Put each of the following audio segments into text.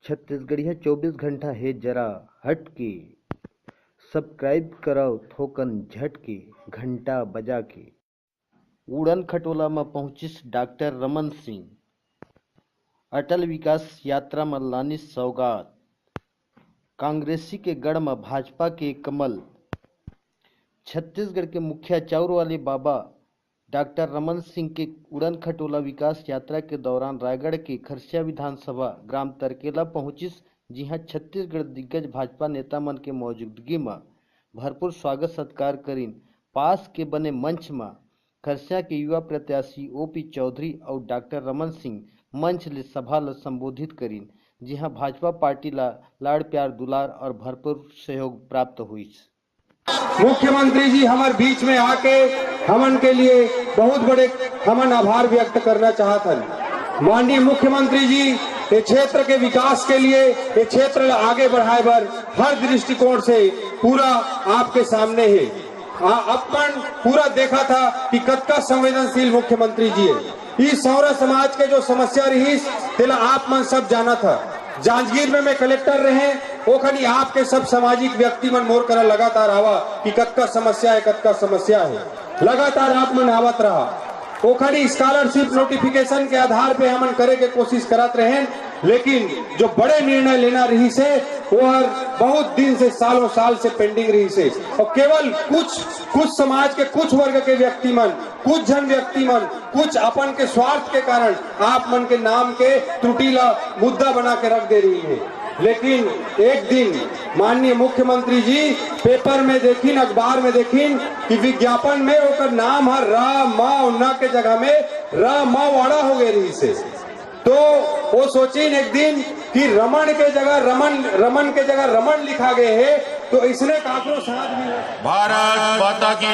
छत्तीसगढ़िया 24 घंटा है जरा हट के। सब्सक्राइब करो थोकन झटके, घंटा बजा के। उड़न खटोला में पहुंचिस डॉक्टर रमन सिंह। अटल विकास यात्रा में लानी सौगात। कांग्रेसी के गढ़ में भाजपा के कमल। छत्तीसगढ़ के मुखिया चाउर वाले बाबा डॉक्टर रमन सिंह के उड़न खटोला विकास यात्रा के दौरान रायगढ़ के खरसिया विधानसभा ग्राम तरकेला पहुंचिस, जिहां छत्तीसगढ़ दिग्गज भाजपा नेता मन के मौजूदगी में भरपूर स्वागत सत्कार करीन। पास के बने मंच में खरसिया के युवा प्रत्याशी ओपी चौधरी और डॉक्टर रमन सिंह मंच ले सभा ला संबोधित करीन, जिहां भाजपा पार्टी ला लाड़ प्यार दुलार और भरपूर सहयोग प्राप्त हुई। मुख्यमंत्री जी हमारे बीच में आके हमन के लिए बहुत बड़े हमन आभार व्यक्त करना चाहत। माननीय मुख्यमंत्री जी ये क्षेत्र के विकास के लिए, ये क्षेत्र आगे बढ़ाए बर हर दृष्टिकोण से पूरा आपके सामने है। अपन पूरा देखा था कि कतका संवेदनशील मुख्यमंत्री जी है। इस सौरा समाज के जो समस्या रही तेला आप मन सब जाना था। जांजगीर में मैं कलेक्टर रहे, ओखनी आपके सब सामाजिक व्यक्ति मन मोर करा लगातार आवा कि कतका समस्या है, लगातार आप मन आवत रहा। ओखनी स्कॉलरशिप नोटिफिकेशन के आधार पे हमन करे के कोशिश करत रहे, लेकिन जो बड़े निर्णय लेना रही से वो बहुत दिन से सालों साल से पेंडिंग रही से, और केवल कुछ समाज के कुछ वर्ग के व्यक्ति मन, कुछ जन व्यक्ति मन, कुछ अपन के स्वार्थ के कारण आप मन के नाम के त्रुटि ला मुद्दा बना के रख दे रही है। लेकिन एक दिन माननीय मुख्यमंत्री जी पेपर में देखिन, अखबार में देखिन कि विज्ञापन में ओकर नाम है रा मा उन्ना के जगह में रा मा वाड़ा हो गए रही से। तो वो सोचिन एक दिन कि रमन के जगह रमन लिखा गए है, तो इसने काकरो साथ भी। भारत माता की।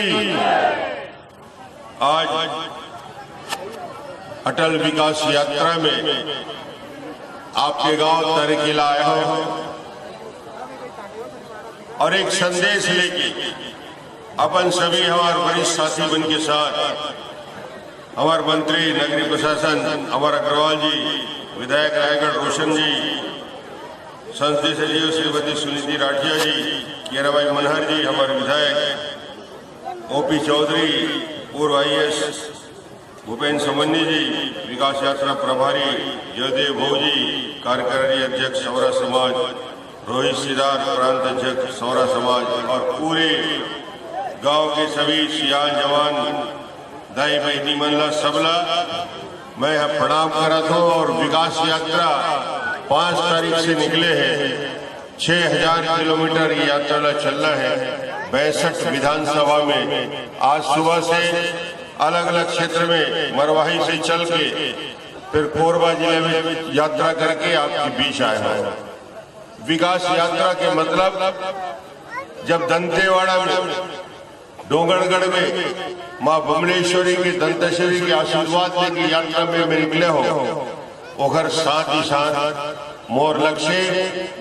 आज अटल विकास यात्रा में आपके गांव तरकेला आया हो और एक संदेश लेके अपन सभी हमारे वरिष्ठ साथी बन के साथ हमारे मंत्री नगरीय प्रशासन अमर अग्रवाल जी, विधायक रायगढ़ रोशन जी, संसदीय सचिव श्रीमती सुनीति राठिया जी, केराबाई मनहर जी, हमारे विधायक ओपी चौधरी, पूर्व IAS भूपेन्द्र समन्नी जी, विकास यात्रा प्रभारी जयदेव भोजी, कार्यकारी अध्यक्ष सौरा समाज रोहित सिदार, प्रांत अध्यक्ष सौरा समाज और पूरे गांव के सभी सियान जवान दाई बहनी मनला सबला मैं प्रणाम करता हूँ। और विकास यात्रा 5 तारीख से निकले हैं, 6000 किलोमीटर की यात्रा चलना है 62 विधानसभा में। आज सुबह से अलग अलग क्षेत्र में मरवाही से चल के फिर कोरबा जिले में यात्रा करके आपके बीच आया है। विकास यात्रा के मतलब जब दंतेवाड़ा में डोंगरगढ़ में माँ बमलेश्वरी की दंतेश्वरी के आशीर्वाद की यात्रा में निकले हो, ओकर साथ ही साथ मोर लक्ष्य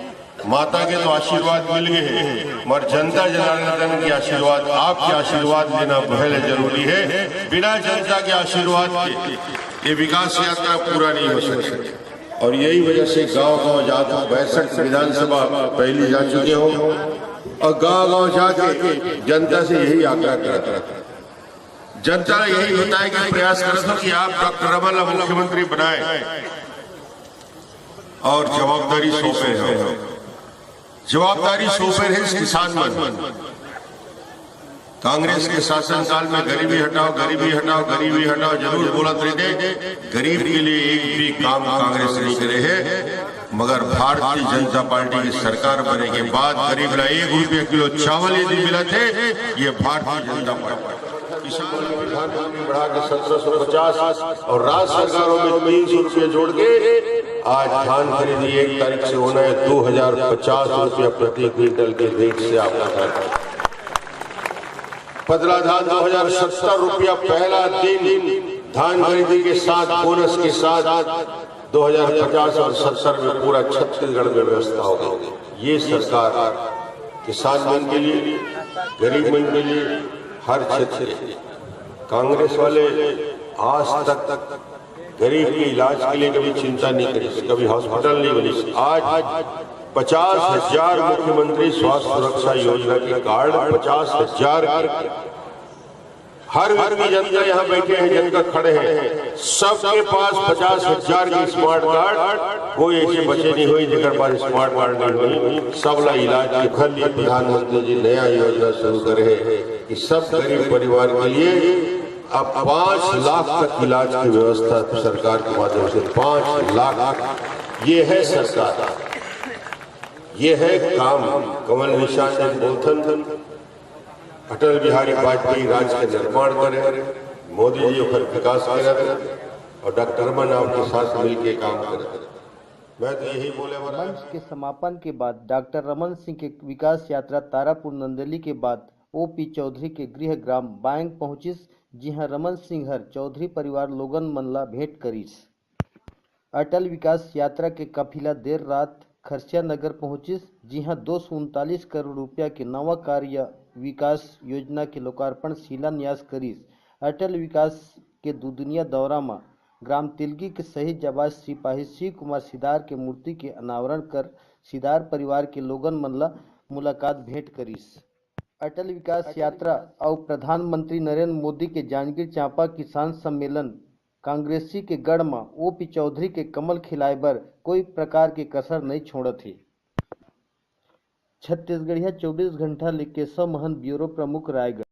माता के तो आशीर्वाद मिल गए, मगर जनता जनार्दन के आशीर्वाद, आपके आशीर्वाद लेना पहले जरूरी है। बिना जनता के आशीर्वाद के ये विकास यात्रा पूरा नहीं हो सकती। और यही वजह से गांव-गांव जाते हो, 62 विधानसभा पहली जा चुके हो और गांव-गांव जाके जनता से यही आग्रह करता। जनता यही होता है कि प्रयास करता कि आप डॉक्टर रमन मुख्यमंत्री बनाए और जवाबदारी सौंपे है। जवाबदारी सौंपे है किसान मन। कांग्रेस के शासनकाल में गरीबी हटाओ, गरीबी हटाओ, गरीबी हटाओ जरूर बोलत रहे, गरीब के लिए एक भी काम कांग्रेस नहीं करे है। मगर भारतीय जनता पार्टी की सरकार बने के बाद गरीब ला 1 रुपये किलो चावल यदि मिला थे, ये भारतीय जनता पार्टी किसान बढ़ा के 1750 और राज्य सरकारों में 300 रुपये जोड़ के आज धान खरीदी 1 तारीख से होना है 2050 रुपया प्रति क्विंटल के रेट से आपका बदला धान 2070 रुपया पहला दिन धान खरीदी के साथ बोनस के साथ 2050 और 70 में पूरा छत्तीसगढ़ में व्यवस्था होगी। ये सरकार किसान मन के लिए, गरीब मन के लिए, हर क्षेत्र। कांग्रेस वाले आज तक गरीब के इलाज के लिए कभी चिंता नहीं करी, कभी हॉस्पिटल नहीं बनी। आज 50,000 मुख्यमंत्री स्वास्थ्य सुरक्षा योजना के कार्ड, 50,000 हर घर की जनता यहाँ बैठे हैं, जनता खड़े हैं, सबके पास 50,000 की स्मार्ट कार्ड। कोई ऐसे बचे नहीं हुई जिनके पास स्मार्ट कार्ड नहीं हुई। सबला इलाज के घर लिए प्रधानमंत्री जी नया योजना शुरू करे कि सब गरीब परिवार के लिए अब 5 लाख तक इलाज की व्यवस्था सरकार के माध्यम से 5 लाख। ये है सरकार, ये है काम। कमल निशान बोलथन अटल बिहारी वाजपेयी राज के निर्माण करे, मोदी जी पर विकास करे और डॉक्टर रमन आपके साथ मिलकर काम करे। मैं तो यही बोले। मंच के समापन के बाद डॉक्टर रमन सिंह के विकास यात्रा तारापुर नंदेली के बाद ओपी चौधरी के गृह ग्राम बायंग पहुंचिस, जिहां रमन सिंह हर चौधरी परिवार लोगन मनला भेंट करिस। अटल विकास यात्रा के काफिला देर रात खरसिया नगर पहुंचिस, जिहां 239 करोड़ रुपया के नवा कार्य विकास योजना के लोकार्पण शिलान्यास करिस। अटल विकास के दुनिया दौरा में ग्राम तिलगी के शहीद जाबाज सिपाही शिव कुमार सिदार के मूर्ति के अनावरण कर सिदार परिवार के लोगन मनला मुलाकात भेंट करिस। अटल विकास यात्रा और प्रधानमंत्री नरेंद्र मोदी के जांजगीर चांपा किसान सम्मेलन कांग्रेसी के गढ़ में ओपी चौधरी के कमल खिलाए बर कोई प्रकार के कसर नहीं छोड़त है। छत्तीसगढ़िया 24 घंटा ले केशव महंत, ब्यूरो प्रमुख, रायगढ़।